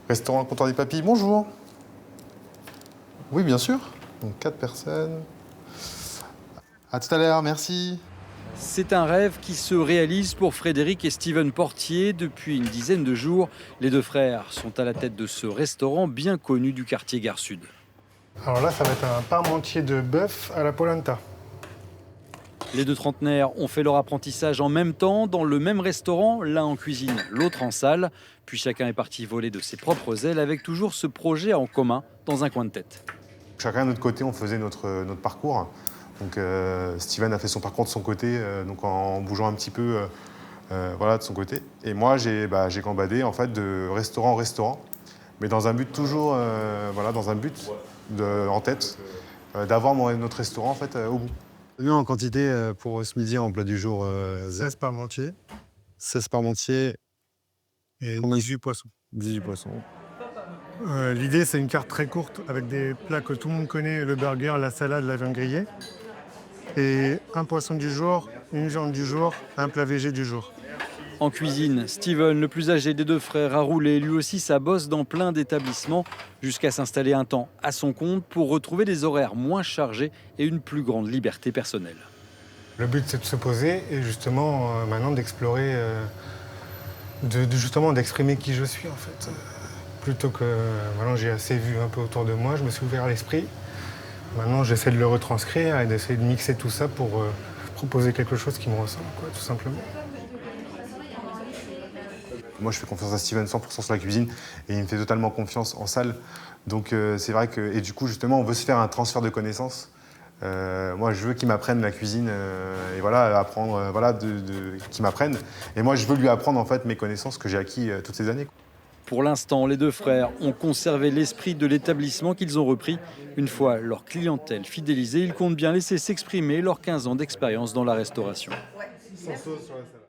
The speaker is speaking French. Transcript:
Restaurant Comptoir des Papilles, bonjour. Oui, bien sûr. Donc 4 personnes. À tout à l'heure, merci. C'est un rêve qui se réalise pour Frédéric et Steven Portier. Depuis une dizaine de jours, les deux frères sont à la tête de ce restaurant bien connu du quartier Gare Sud. Alors là, ça va être un parmentier de bœuf à la polenta. Les deux trentenaires ont fait leur apprentissage en même temps, dans le même restaurant, l'un en cuisine, l'autre en salle. Puis chacun est parti voler de ses propres ailes avec toujours ce projet en commun dans un coin de tête. Chacun de notre côté, on faisait notre parcours. Donc Steven a fait son parcours de son côté, donc en bougeant un petit peu voilà, de son côté. Et moi, j'ai gambadé en fait, de restaurant en restaurant, mais dans un but toujours, voilà, dans un but en tête, d'avoir notre restaurant en fait, au bout. Nous, en quantité, pour ce midi, en plat du jour, 16 parmentiers 16 parmentiers, et 18 poissons. 18 poissons. L'idée, c'est une carte très courte avec des plats que tout le monde connaît, le burger, la salade, la viande grillée. Et un poisson du jour, une viande du jour, un plat végé du jour. En cuisine, Steven, le plus âgé des deux frères, a roulé lui aussi sa bosse dans plein d'établissements jusqu'à s'installer un temps à son compte pour retrouver des horaires moins chargés et une plus grande liberté personnelle. Le but, c'est de se poser et justement, maintenant, d'explorer, justement d'exprimer qui je suis, en fait. Plutôt que, maintenant, j'ai assez vu un peu autour de moi, je me suis ouvert à l'esprit. Maintenant, j'essaie de le retranscrire et d'essayer de mixer tout ça pour proposer quelque chose qui me ressemble, quoi, tout simplement. Moi, je fais confiance à Steven 100% sur la cuisine et il me fait totalement confiance en salle. Donc c'est vrai que, et du coup, justement, on veut se faire un transfert de connaissances. Moi, je veux qu'il m'apprenne la cuisine et voilà, apprendre, voilà, qu'il m'apprenne. Et moi, je veux lui apprendre en fait mes connaissances que j'ai acquis toutes ces années. Pour l'instant, les deux frères ont conservé l'esprit de l'établissement qu'ils ont repris. Une fois leur clientèle fidélisée, ils comptent bien laisser s'exprimer leurs 15 ans d'expérience dans la restauration.